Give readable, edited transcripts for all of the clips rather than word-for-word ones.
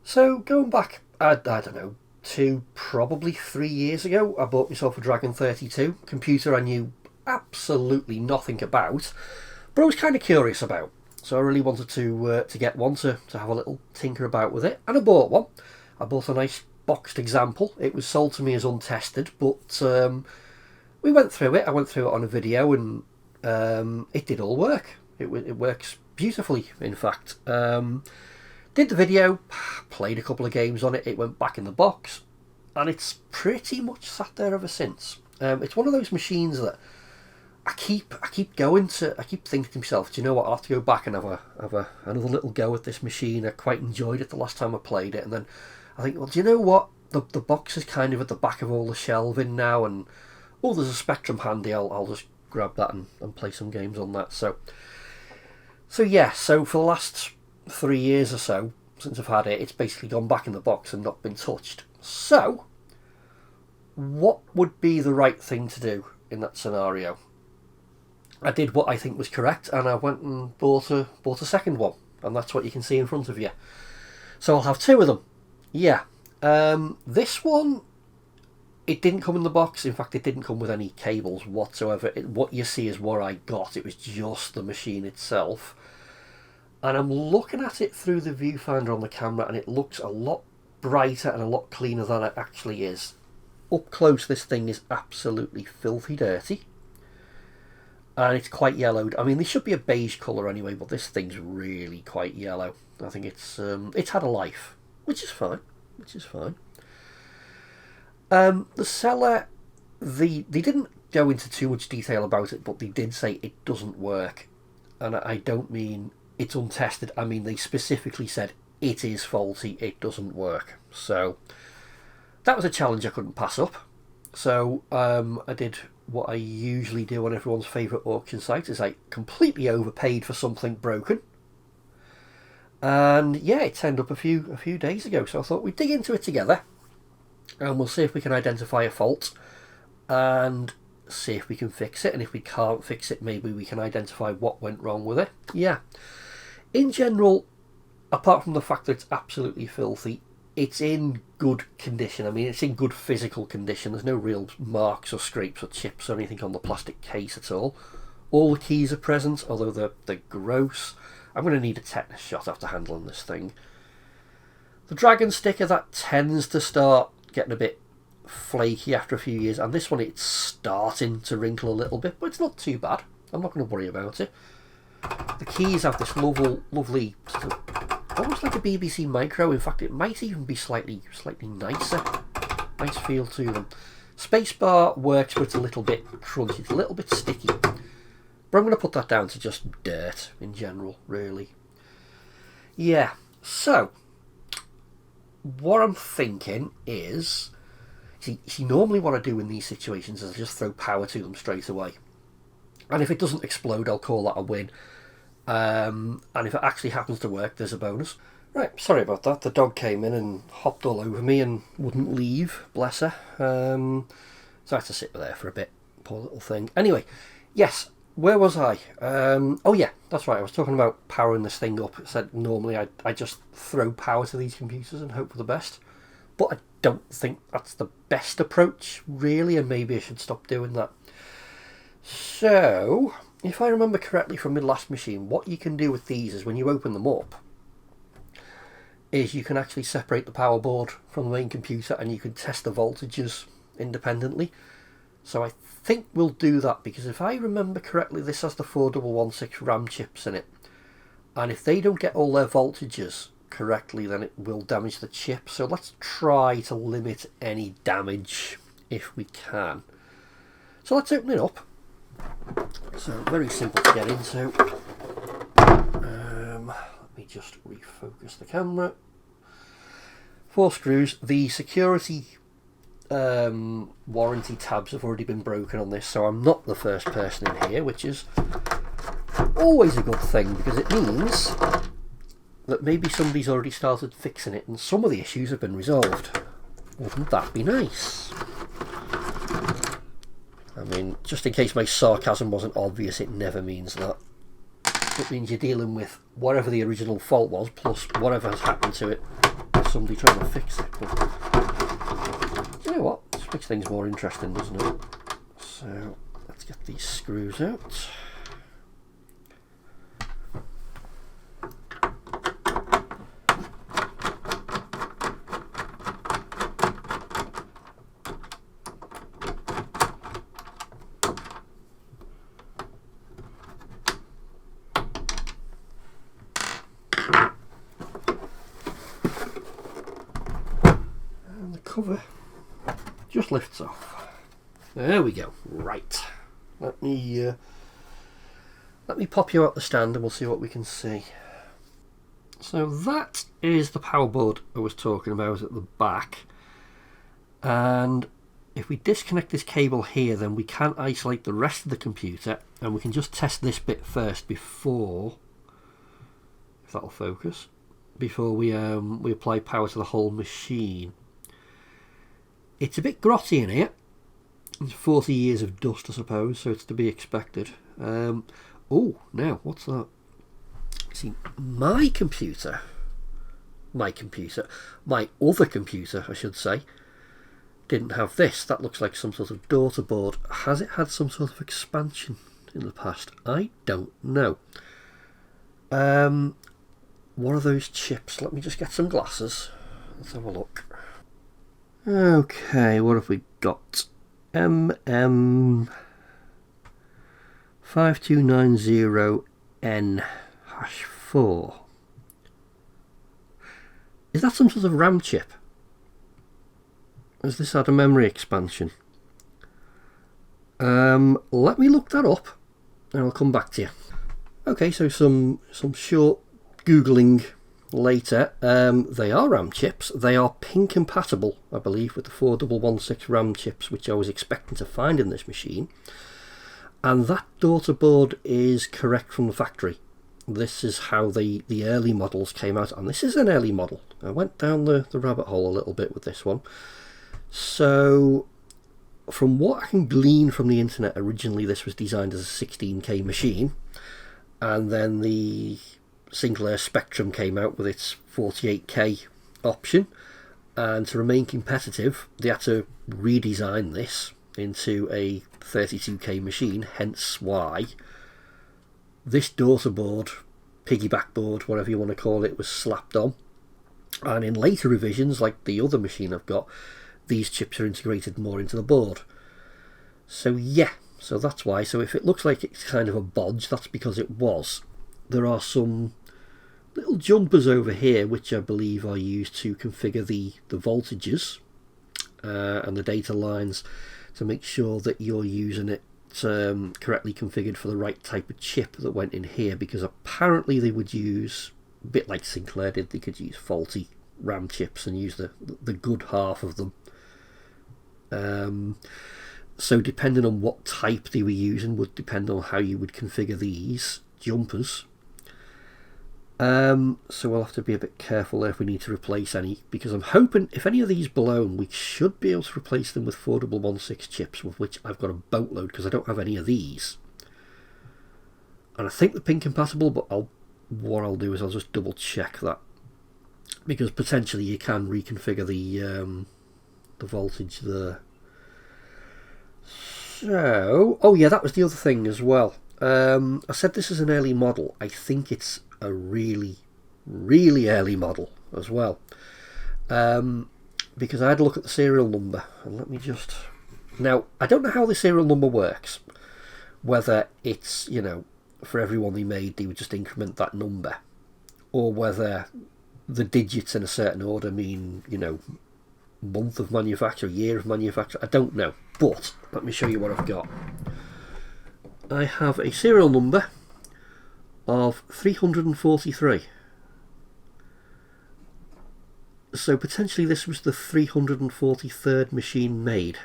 So going back, I don't know, to probably 3 years ago, I bought myself a Dragon 32 computer I knew absolutely nothing about, but I was kind of curious about. So I really wanted to get one to have a little tinker about with it, and I bought one. I bought a nice boxed example. It was sold to me as untested, but we went through it. I went through it on a video, and it did all work. It works beautifully, in fact. Did the video, played a couple of games on it, it went back in the box, and it's pretty much sat there ever since. It's one of those machines that I keep thinking to myself, do you know what, I'll have to go back and have another little go at this machine. I quite enjoyed it the last time I played it, and then I think, well, do you know what, the box is kind of at the back of all the shelving now, and oh, there's a Spectrum handy, I'll just grab that and play some games on that. So yeah, so for the last 3 years or so since I've had it, it's basically gone back in the box and not been touched. So what would be the right thing to do in that scenario? I did what I think was correct, and I went and bought a second one, and that's what you can see in front of you. So I'll have two of them. Yeah. This one, it didn't come in the box. In fact, it didn't come with any cables whatsoever. What you see is what I got. It was just the machine itself. And I'm looking at it through the viewfinder on the camera, and it looks a lot brighter and a lot cleaner than it actually is. Up close, this thing is absolutely filthy dirty. And it's quite yellowed. I mean, this should be a beige colour anyway, but this thing's really quite yellow. I think it's had a life, which is fine. The seller, they didn't go into too much detail about it, but they did say it doesn't work. And I don't mean it's untested. I mean, they specifically said it is faulty, it doesn't work. So that was a challenge I couldn't pass up. So I did what I usually do on everyone's favourite auction site, is I completely overpaid for something broken. And yeah, it turned up a few days ago, so I thought we'd dig into it together, and we'll see if we can identify a fault and see if we can fix it. And if we can't fix it, maybe we can identify what went wrong with it. Yeah, in general, apart from the fact that it's absolutely filthy, it's in good condition. I mean, it's in good physical condition. There's no real marks or scrapes or chips or anything on the plastic case at all. All the keys are present, although they're gross. I'm going to need a tetanus shot after handling this thing. The Dragon sticker, that tends to start getting a bit flaky after a few years, and this one, it's starting to wrinkle a little bit, but it's not too bad. I'm not going to worry about it. The keys have this lovely sort of, almost like a BBC Micro. In fact, it might even be slightly nicer. Nice feel to them. Spacebar works, but it's a little bit crunchy. It's a little bit sticky. But I'm going to put that down to just dirt in general, really. Yeah, so what I'm thinking is, see, normally what I do in these situations is I just throw power to them straight away. And if it doesn't explode, I'll call that a win. And if it actually happens to work, there's a bonus. Right, sorry about that. The dog came in and hopped all over me and wouldn't leave, bless her. So I had to sit there for a bit, poor little thing. Anyway, yes, where was I? Oh yeah, that's right, I was talking about powering this thing up. I said normally I just throw power to these computers and hope for the best. But I don't think that's the best approach, really, and maybe I should stop doing that. So, if I remember correctly from my last machine, what you can do with these is when you open them up, is you can actually separate the power board from the main computer, and you can test the voltages independently. So I think we'll do that, because if I remember correctly, this has the 4116 RAM chips in it, and if they don't get all their voltages correctly, then it will damage the chip. So let's try to limit any damage if we can. So let's open it up. So very simple to get into. Let me just refocus the camera. 4 screws. The security warranty tabs have already been broken on this, so I'm not the first person in here, which is always a good thing, because it means that maybe somebody's already started fixing it and some of the issues have been resolved. Wouldn't that be nice? I mean, just in case my sarcasm wasn't obvious, it never means that. It means you're dealing with whatever the original fault was, plus whatever has happened to it somebody trying to fix it, but you know what? This makes things more interesting, doesn't it? So let's get these screws out. Cover just lifts off. There we go. Right. Let me pop you out the stand and we'll see what we can see. So that is the power board I was talking about at the back. And if we disconnect this cable here, then we can isolate the rest of the computer, and we can just test this bit first before, if that'll focus, before we apply power to the whole machine. It's a bit grotty in here. It's 40 years of dust, I suppose, so it's to be expected. Oh, now, what's that? See, my other computer, I should say, didn't have this. That looks like some sort of daughter board. Has it had some sort of expansion in the past? I don't know. What are those chips? Let me just get some glasses. Let's have a look. Okay, what have we got? MM5290N-4. Is that some sort of RAM chip? Has this had a memory expansion? Let me look that up and I'll come back to you. Okay, so some short Googling later. They are RAM chips. They are pin compatible, I believe, with the 4116 RAM chips, which I was expecting to find in this machine. And that daughter board is correct from the factory. This is how the early models came out, and this is an early model. I went down the rabbit hole a little bit with this one. So from what I can glean from the internet, originally this was designed as a 16K machine, and then the Sinclair Spectrum came out with its 48K option, and to remain competitive they had to redesign this into a 32K machine, hence why this daughter board, piggyback board, whatever you want to call it, was slapped on. And in later revisions, like the other machine I've got, these chips are integrated more into the board. So yeah, so that's why. So if it looks like it's kind of a bodge, that's because it was. There are some little jumpers over here which I believe are used to configure the voltages and the data lines to make sure that you're using it correctly configured for the right type of chip that went in here, because apparently they would use, a bit like Sinclair did, they could use faulty RAM chips and use the good half of them. So depending on what type they were using would depend on how you would configure these jumpers. So we'll have to be a bit careful there if we need to replace any, because I'm hoping if any of these blown, we should be able to replace them with 4116 chips, with which I've got a boatload because I don't have any of these. And I think they're pin compatible, but what I'll do is I'll just double check that, because potentially you can reconfigure the voltage there. So, oh yeah, that was the other thing as well. I said this is an early model. I think it's a really early model as well, because I had a look at the serial number, and let me just, now I don't know how the serial number works, whether it's, you know, for everyone they made they would just increment that number, or whether the digits in a certain order mean, you know, month of manufacture, year of manufacture. I don't know, but let me show you what I've got. I have a serial number of 343. So potentially this was the 343rd machine made.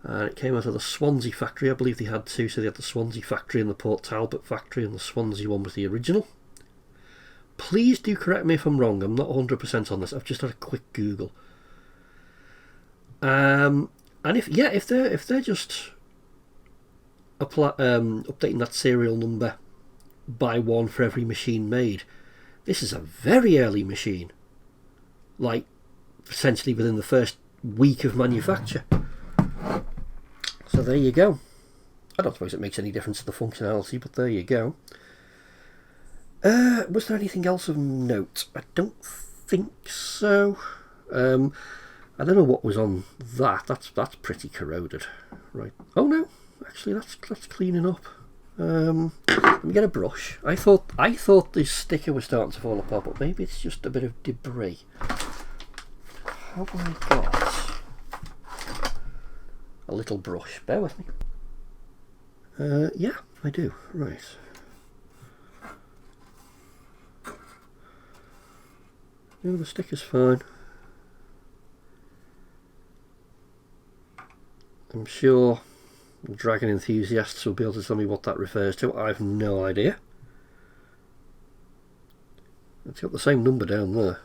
And it came out of the Swansea factory. I believe they had two, so they had the Swansea factory and the Port Talbot factory, and the Swansea one was the original. Please do correct me if I'm wrong, I'm not 100% on this, I've just had a quick Google. And if they're just updating that serial number by one for every machine made, this is a very early machine. like essentially within the first week of manufacture. So there you go. I don't suppose it makes any difference to the functionality, but there you go. Was there anything else of note? I don't think so. I don't know what was on that. That's pretty corroded, right? Oh no, actually that's cleaning up. Let me get a brush. I thought this sticker was starting to fall apart, but maybe it's just a bit of debris. Have I got a little brush? Bear with me. Yeah, I do. Right. No, the sticker's fine. I'm sure dragon enthusiasts will be able to tell me what that refers to. I have no idea. It's got the same number down there.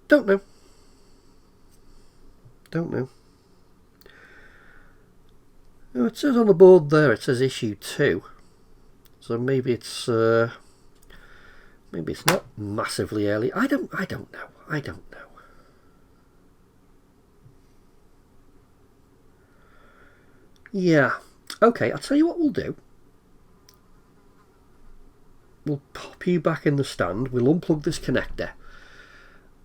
Don't know. Don't know. Oh, it says on the board there, it says issue 2. So maybe it's not massively early. I don't know. I don't know. Yeah. Okay, I'll tell you what we'll do. We'll pop you back in the stand. We'll unplug this connector.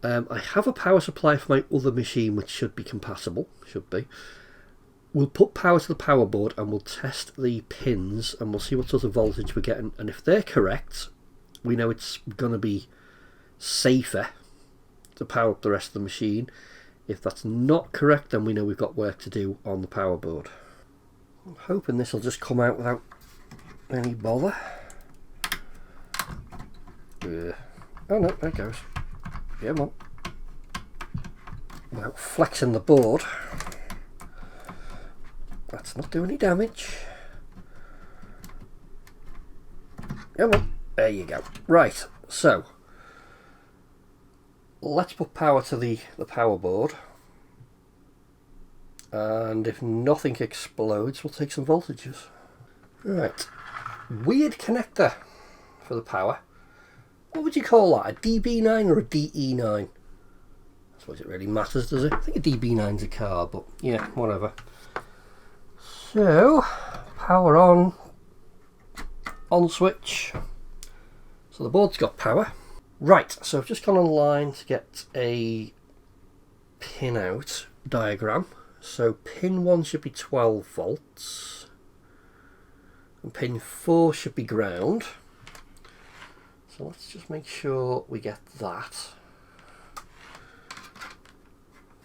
I have a power supply for my other machine which should be compatible. Should be. We'll put power to the power board and we'll test the pins and we'll see what sort of voltage we're getting. And if they're correct, we know it's going to be safer to power up the rest of the machine. If that's not correct, then we know we've got work to do on the power board. I'm hoping this will just come out without any bother. Oh no, there it goes. Come on. Without flexing the board. That's not doing any damage. Come on. There you go. Right, so let's put power to the power board. And if nothing explodes, we'll take some voltages. Right. Weird connector for the power. What would you call that? A DB9 or a DE9? I suppose it really matters, does it? I think a DB9's a car, but yeah, whatever. So, power on switch. So the board's got power. Right, so I've just gone online to get a pin out diagram. So pin 1 should be 12 volts. And pin 4 should be ground. So let's just make sure we get that.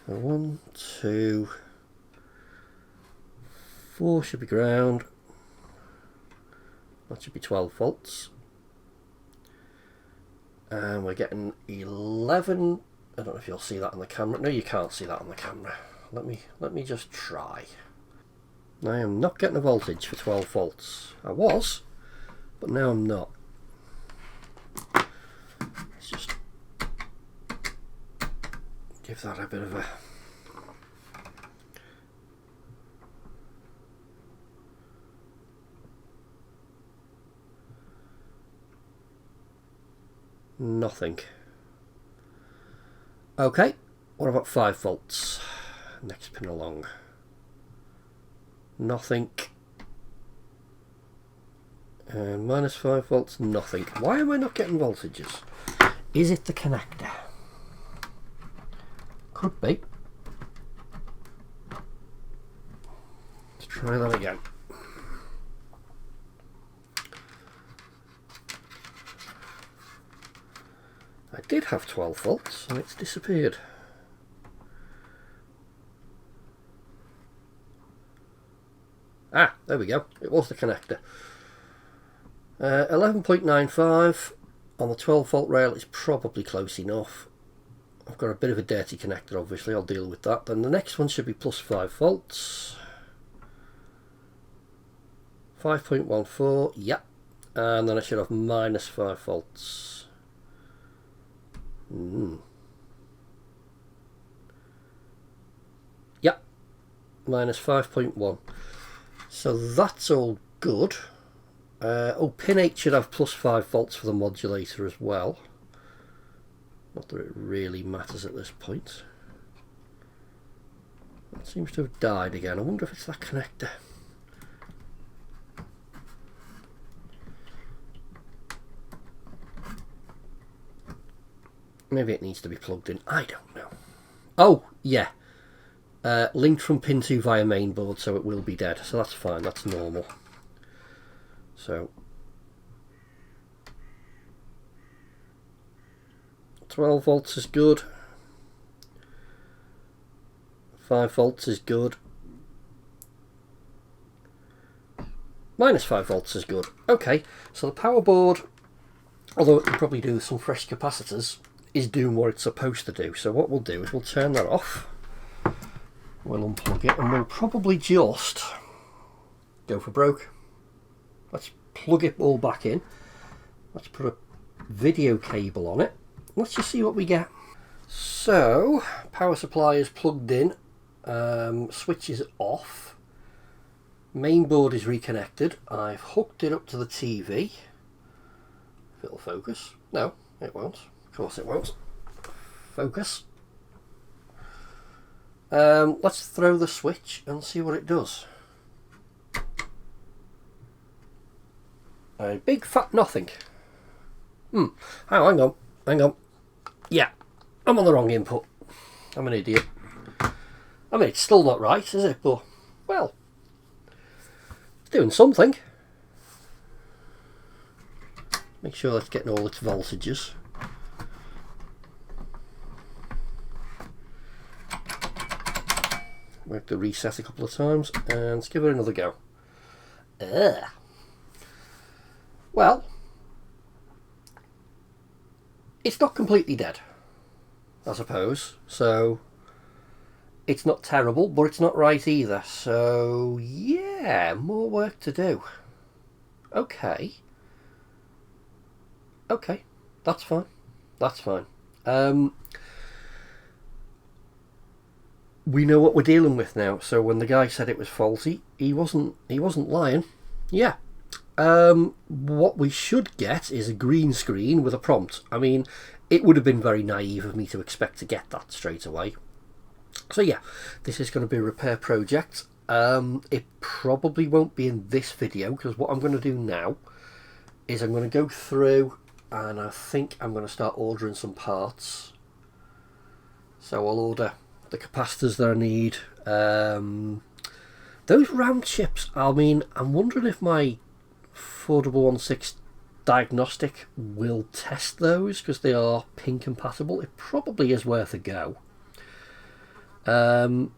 So 1, 2, 4 should be ground. That should be 12 volts. And we're getting 11. I don't know if you'll see that on the camera. No, you can't see that on the camera. Let me just try. I am not getting a voltage for 12 volts. I was, but now I'm not. Let's just give that a bit of a... Nothing. Okay, what about 5 volts? Next pin along. Nothing. And minus 5 volts, nothing. Why am I not getting voltages? Is it the connector? Could be. Let's try that again. I did have 12 volts and it's disappeared. Ah, there we go. It was the connector. 11.95 on the 12 volt rail is probably close enough. I've got a bit of a dirty connector, obviously. I'll deal with that. Then the next one should be plus 5 volts. 5.14, yep. And then I should have minus 5 volts. Yep, minus 5.1. So that's all good. Oh, pin 8 should have plus 5 volts for the modulator as well. Not that it really matters at this point. It seems to have died again. I wonder if it's that connector. Maybe it needs to be plugged in. I don't know. Oh, yeah. Linked from pin 2 via mainboard, so it will be dead. So that's fine. That's normal. So 12 volts is good. 5 volts is good. Minus 5 volts is good. Okay, so the power board, although it can probably do with some fresh capacitors, is doing what it's supposed to do. So what we'll do is we'll turn that off. We'll unplug it and we'll probably just go for broke. Let's plug it all back in. Let's put a video cable on it. Let's just see what we get. So, power supply is plugged in. Switch is off. Mainboard is reconnected. I've hooked it up to the TV. If it'll focus. No, it won't. Of course it won't. Focus. Let's throw the switch and see what it does. A big fat nothing. Hang on. Yeah, I'm on the wrong input. I'm an idiot. I mean, it's still not right, is it? But, well, it's doing something. Make sure it's getting all its voltages. We have to reset a couple of times and let's give it another go. Well, it's not completely dead, I suppose. So it's not terrible, but it's not right either. So yeah, more work to do. Okay, that's fine. That's fine. We know what we're dealing with now. So when the guy said it was faulty, he wasn't lying. Yeah. What we should get is a green screen with a prompt. I mean, it would have been very naive of me to expect to get that straight away. So yeah, this is going to be a repair project. It probably won't be in this video, because what I'm going to do now is I'm going to go through and I think I'm going to start ordering some parts. So I'll order the capacitors that I need. Those round chips, I mean, I'm wondering if my 411.6 diagnostic will test those, because they are pin compatible. It probably is worth a go. And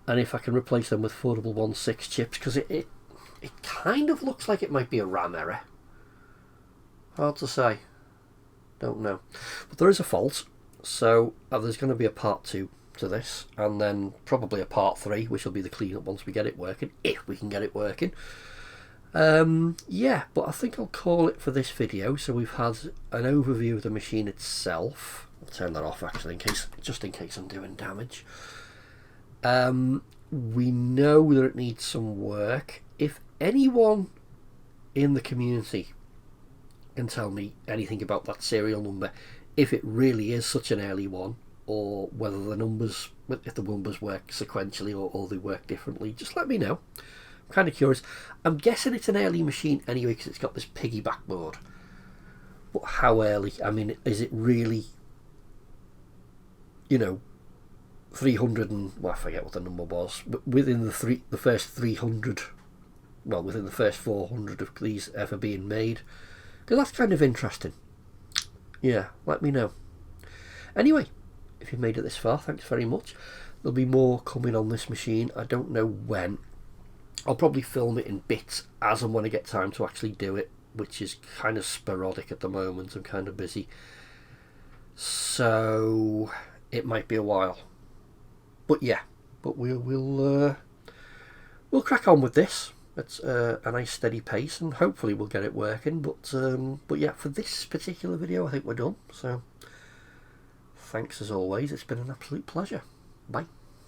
if I can replace them with 411.6 chips, because it kind of looks like it might be a RAM error. Hard to say. Don't know. But there is a fault, so there's going to be a part 2 to this, and then probably a part 3, which will be the cleanup once we get it working, if we can get it working. Yeah, but I think I'll call it for this video. So we've had an overview of the machine itself. I'll turn that off actually, just in case I'm doing damage. We know that it needs some work. If anyone in the community can tell me anything about that serial number, if it really is such an early one, or whether the numbers, if the numbers work sequentially or they work differently, just let me know. I'm kind of curious. I'm guessing it's an early machine anyway, because it's got this piggyback board. But how early? I mean, is it really, you know, 300 and, well, I forget what the number was, but within the first 300, well, within the first 400 of these ever being made? Because that's kind of interesting. Yeah, let me know. Anyway, if you made it this far, thanks very much. There'll be more coming on this machine. I don't know when. I'll probably film it in bits as and when I get time to actually do it, which is kind of sporadic at the moment. I'm kind of busy, so it might be a while. But yeah, but we'll crack on with this. It's a nice steady pace, and hopefully we'll get it working. But yeah, for this particular video, I think we're done. So thanks as always. It's been an absolute pleasure. Bye.